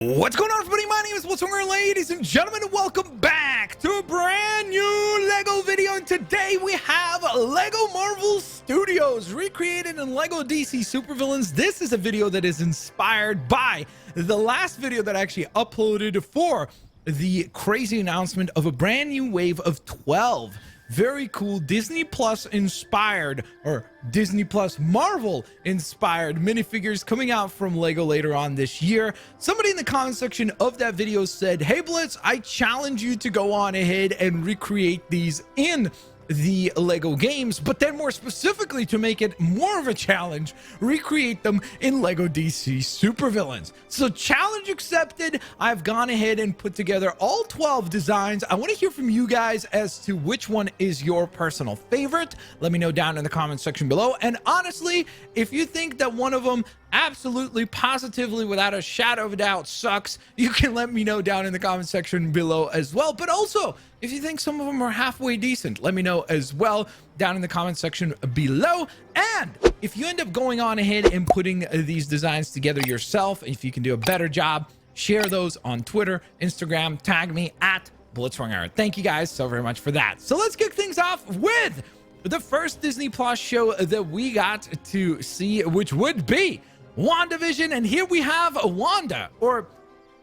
What's going on, everybody? My name is Blitzwinger, ladies and gentlemen, and welcome back to a brand new Lego video. And today we have Lego Marvel Studios recreated in Lego DC supervillains. This is a video that is inspired by the last video that I actually uploaded for the crazy announcement of a brand new wave of 12 very cool Disney Plus inspired, or Disney Plus Marvel inspired minifigures coming out from Lego later on this year. Somebody in the comment section of that video said, "Hey Blitz, I challenge you to go on ahead and recreate these in the Lego games, but then more specifically, to make it more of a challenge, recreate them in Lego DC supervillains." So challenge accepted. I've gone ahead and put together all 12 designs. I want to hear from you guys as to which one is your personal favorite. Let me know down in the comment section below. And honestly, if you think that one of them absolutely, positively, without a shadow of a doubt sucks, you can let me know down in the comment section below as well. But also, if you think some of them are halfway decent, let me know as well down in the comment section below. And if you end up going on ahead and putting these designs together yourself, if you can do a better job, share those on Twitter, Instagram, tag me at Blitzwinger. Thank you guys so very much for that. So let's kick things off with the first Disney Plus show that we got to see, which would be Wandavision. And here we have Wanda, or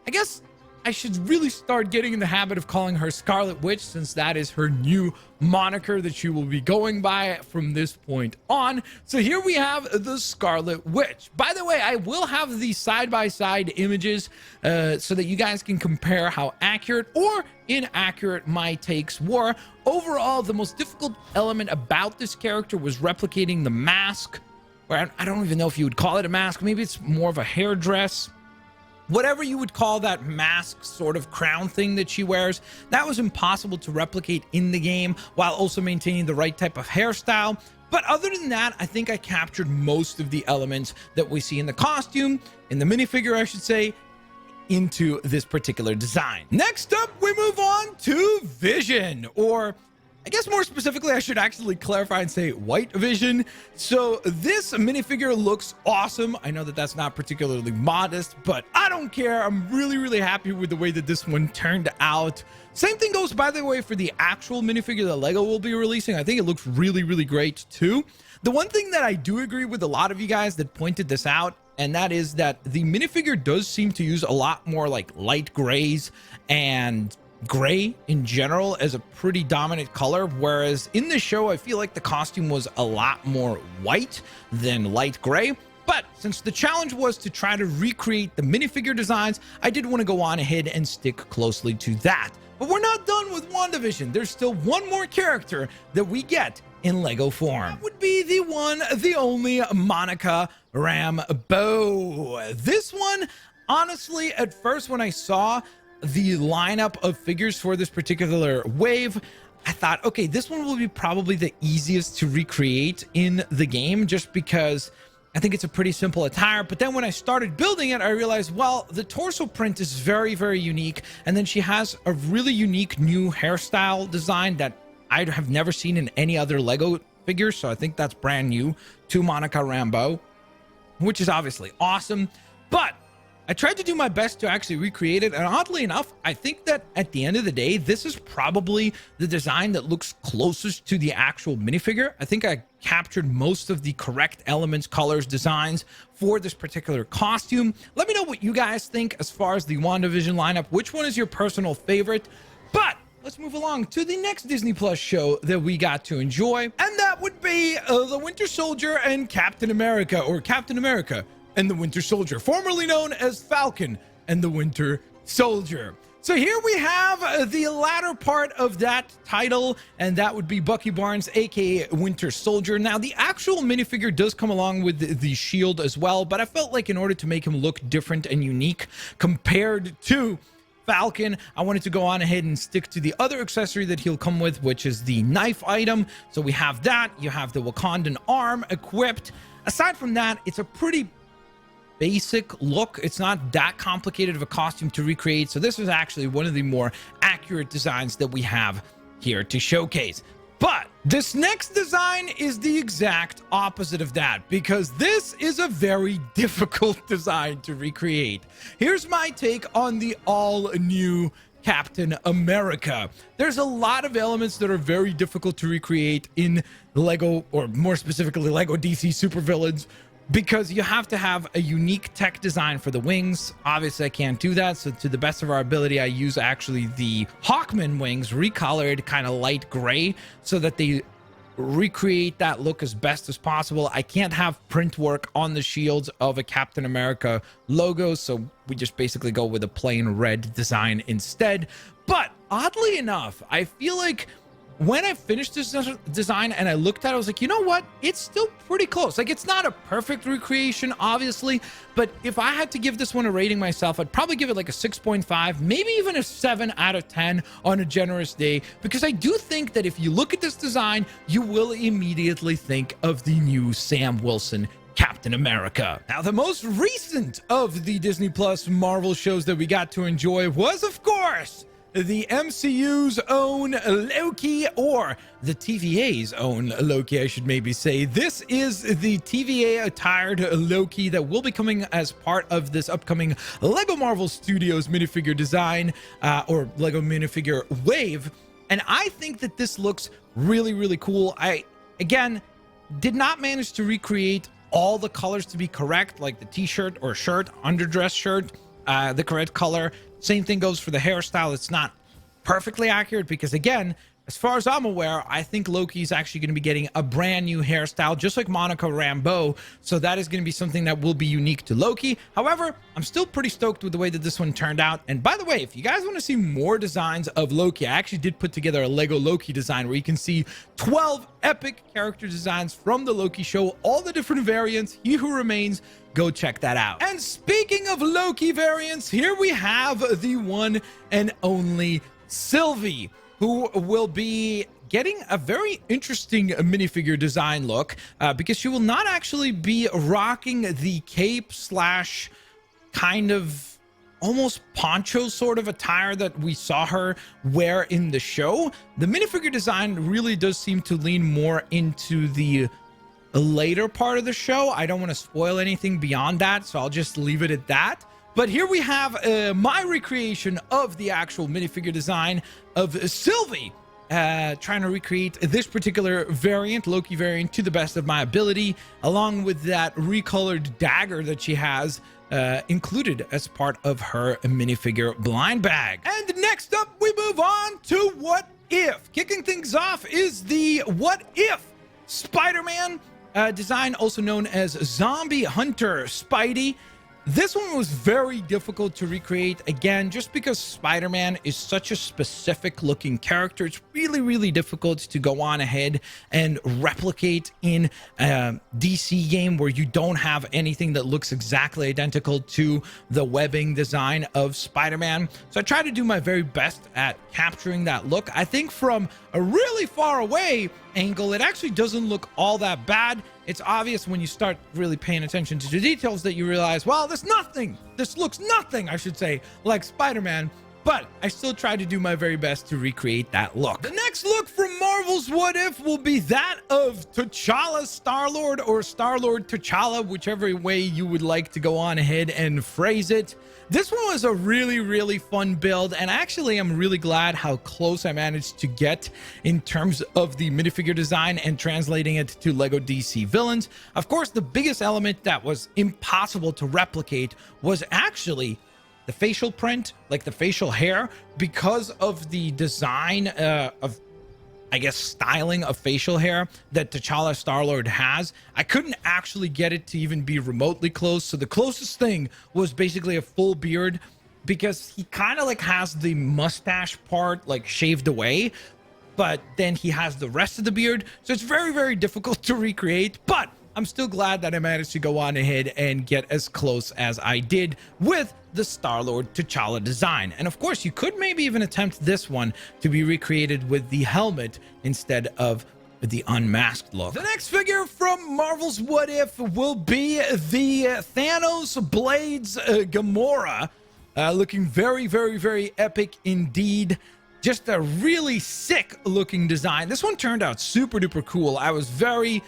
I guess I should really start getting in the habit of calling her Scarlet Witch, since that is her new moniker that she will be going by from this point on. So here we have the Scarlet Witch. By the way, I will have the side-by-side images so that you guys can compare how accurate or inaccurate my takes were. Overall, the most difficult element about this character was replicating the mask, or I don't even know if you would call it a mask. Maybe it's more of a hairdress. Whatever you would call that mask sort of crown thing that she wears, that was impossible to replicate in the game while also maintaining the right type of hairstyle. But other than that, I think I captured most of the elements that we see in the costume, in the minifigure, I should say, into this particular design. Next up, we move on to Vision, or I guess more specifically, I should actually clarify and say White Vision. So this minifigure looks awesome. I know that that's not particularly modest, but I don't care. I'm really happy with the way that this one turned out. Same thing goes, by the way, for the actual minifigure that Lego will be releasing. I think it looks really great too. The one thing that I do agree with a lot of you guys that pointed this out, and that is that the minifigure does seem to use a lot more like light grays and gray in general as a pretty dominant color, whereas in the show I feel like the costume was a lot more white than light gray. But since the challenge was to try to recreate the minifigure designs, I did want to go on ahead and stick closely to that. But we're not done with WandaVision. There's still one more character that we get in Lego form. That would be the one, the only Monica Rambeau. This one, honestly, at first when I saw the lineup of figures for this particular wave, I thought, okay, this one will be probably the easiest to recreate in the game, just because I think it's a pretty simple attire. But then when I started building it, I realized, well, the torso print is very unique, and then she has a really unique new hairstyle design that I have never seen in any other Lego figure. So I think that's brand new to Monica Rambeau, which is obviously awesome. But I tried to do my best to actually recreate it, and oddly enough, I think that at the end of the day, this is probably the design that looks closest to the actual minifigure. I think I captured most of the correct elements, colors, designs for this particular costume. Let me know what you guys think as far as the WandaVision lineup. Which one is your personal favorite? But let's move along to the next Disney Plus show that we got to enjoy, and that would be the Winter Soldier and Captain America, or Captain America and the Winter Soldier, formerly known as Falcon and the Winter Soldier. So here we have the latter part of that title, and that would be Bucky Barnes, aka Winter Soldier. Now, the actual minifigure does come along with the shield as well, but I felt like in order to make him look different and unique compared to Falcon, I wanted to go on ahead and stick to the other accessory that he'll come with, which is the knife item. So we have that. You have the Wakandan arm equipped. Aside from that, it's a pretty basic look. It's not that complicated of a costume to recreate. So this is actually one of the more accurate designs that we have here to showcase. But this next design is the exact opposite of that, because this is a very difficult design to recreate. Here's my take on the all-new Captain America. There's a lot of elements that are very difficult to recreate in Lego, or more specifically Lego DC supervillains, because you have to have a unique tech design for the wings. Obviously I can't do that, so to the best of our ability I use actually the Hawkman wings recolored kind of light gray so that they recreate that look as best as possible. I can't have print work on the shields of a Captain America logo, so we just basically go with a plain red design instead. But oddly enough, I feel like when I finished this design and I looked at it, I was like, you know what? It's still pretty close. Like, it's not a perfect recreation, obviously, but if I had to give this one a rating myself, I'd probably give it like a 6.5, maybe even a 7 out of 10 on a generous day, because I do think that if you look at this design, you will immediately think of the new Sam Wilson Captain America. Now, the most recent of the Disney Plus Marvel shows that we got to enjoy was, of course, the MCU's own Loki, or the TVA's own Loki, I should maybe say. This is the TVA attired Loki that will be coming as part of this upcoming Lego Marvel Studios minifigure design, or Lego minifigure wave. And I think that this looks really, really cool. I, again, did not manage to recreate all the colors to be correct, like the t-shirt or shirt, underdress shirt, the correct color. Same thing goes for the hairstyle. It's not perfectly accurate because, again, as far as I'm aware, I think Loki is actually going to be getting a brand new hairstyle, just like Monica Rambeau. So that is going to be something that will be unique to Loki. However, I'm still pretty stoked with the way that this one turned out. And by the way, if you guys want to see more designs of Loki, I actually did put together a Lego Loki design where you can see 12 epic character designs from the Loki show, all the different variants. He Who Remains. Go check that out. And speaking of Loki variants, here we have the one and only Sylvie, who will be getting a very interesting minifigure design look, because she will not actually be rocking the cape slash kind of almost poncho sort of attire that we saw her wear in the show. The minifigure design really does seem to lean more into the later part of the show. I don't want to spoil anything beyond that, so I'll just leave it at that. But here we have my recreation of the actual minifigure design of Sylvie, trying to recreate this particular variant, Loki variant, to the best of my ability, along with that recolored dagger that she has included as part of her minifigure blind bag. And next up, we move on to What If. Kicking things off is the What If Spider-Man design, also known as Zombie Hunter Spidey. This one was very difficult to recreate, again, just because Spider-Man is such a specific looking character. It's really, really difficult to go on ahead and replicate in a DC game where you don't have anything that looks exactly identical to the webbing design of Spider-Man. So I try to do my very best at capturing that look. I think from a really far away angle, it actually doesn't look all that bad. It's obvious when you start really paying attention to the details that you realize, well, this looks nothing, I should say, like Spider-Man, but I still try to do my very best to recreate that look. The next look from Marvel's What If will be that of T'Challa Star-Lord, or Star-Lord T'Challa, whichever way you would like to go on ahead and phrase it. This one was a really, really fun build, and actually I'm really glad how close I managed to get in terms of the minifigure design and translating it to Lego DC villains. Of course, the biggest element that was impossible to replicate was actually the facial print, like the facial hair, because of the design of, I guess, styling of facial hair that T'Challa Star-Lord has. I couldn't actually get it to even be remotely close. So the closest thing was basically a full beard, because he kind of like has the mustache part like shaved away, but then he has the rest of the beard. So it's very, very difficult to recreate, but I'm still glad that I managed to go on ahead and get as close as I did with the Star-Lord T'Challa design. And of course, you could maybe even attempt this one to be recreated with the helmet instead of the unmasked look. The next figure from Marvel's What If will be the Thanos Blades Gamora, looking very, very, very epic indeed. just a really sick looking design. This one turned out super duper cool. I was very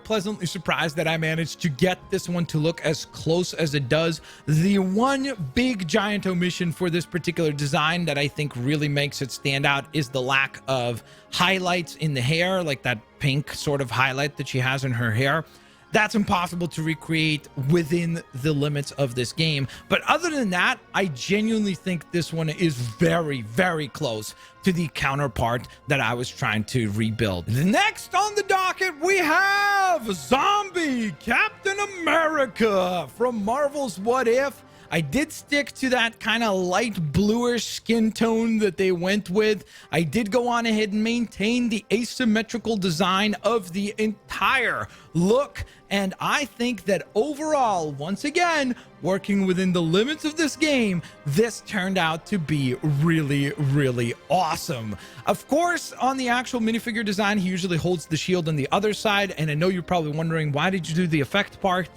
pleasantly surprised that I managed to get this one to look as close as it does. The one big giant omission for this particular design that I think really makes it stand out is the lack of highlights in the hair, like that pink sort of highlight that she has in her hair. That's impossible to recreate within the limits of this game. But other than that, I genuinely think this one is very close to the counterpart that I was trying to rebuild. Next on the docket, we have Zombie Captain America from Marvel's What If. I did stick to that kind of light bluish skin tone that they went with. I did go on ahead and maintain the asymmetrical design of the entire look. And I think that overall, once again, working within the limits of this game, this turned out to be really awesome. Of course, on the actual minifigure design, he usually holds the shield on the other side. And I know you're probably wondering, why did you do the effect part?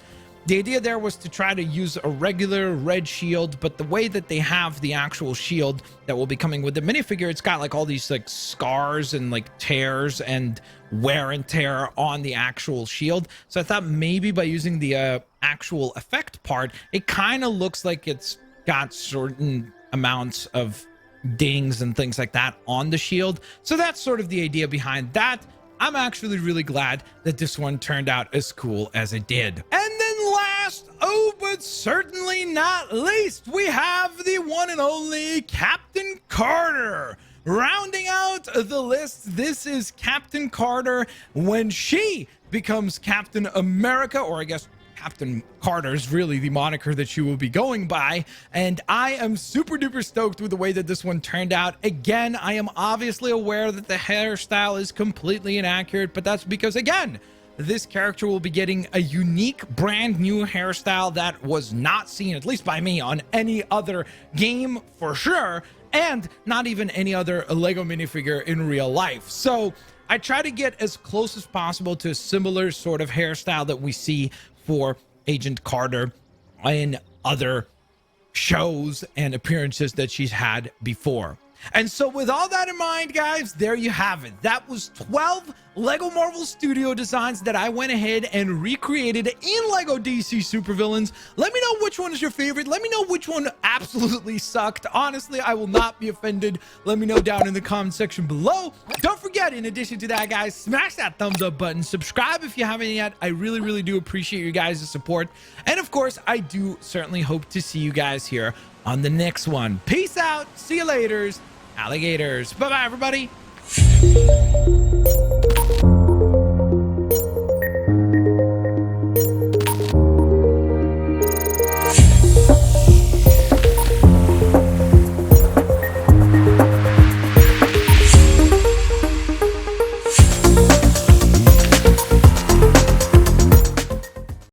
The idea there was to try to use a regular red shield, but the way that they have the actual shield that will be coming with the minifigure, it's got like all these like scars and like tears and wear and tear on the actual shield. So I thought maybe by using the actual effect part, it kind of looks like it's got certain amounts of dings and things like that on the shield. So that's sort of the idea behind that. I'm actually really glad that this one turned out as cool as it did. And then last, but certainly not least, we have the one and only Captain Carter. Rounding out the list, this is Captain Carter when she becomes Captain America, or I guess Captain Carter is really the moniker that she will be going by, and I am super duper stoked with the way that this one turned out. Again, I am obviously aware that the hairstyle is completely inaccurate, but that's because, again, this character will be getting a unique brand new hairstyle that was not seen, at least by me, on any other game for sure, and not even any other Lego minifigure in real life. So I try to get as close as possible to a similar sort of hairstyle that we see for Agent Carter in other shows and appearances that she's had before. And so with all that in mind, guys, there you have it. That was 12 Lego Marvel Studio designs that I went ahead and recreated in Lego DC Supervillains. Let me know which one is your favorite. Let me know which one absolutely sucked. Honestly, I will not be offended. Let me know down in the comment section below. Don't forget, in addition to that, guys, smash that thumbs up button. Subscribe if you haven't yet. I really do appreciate you guys' support. And of course, I do certainly hope to see you guys here on the next one. Peace out. See you later, alligators. Bye-bye, everybody.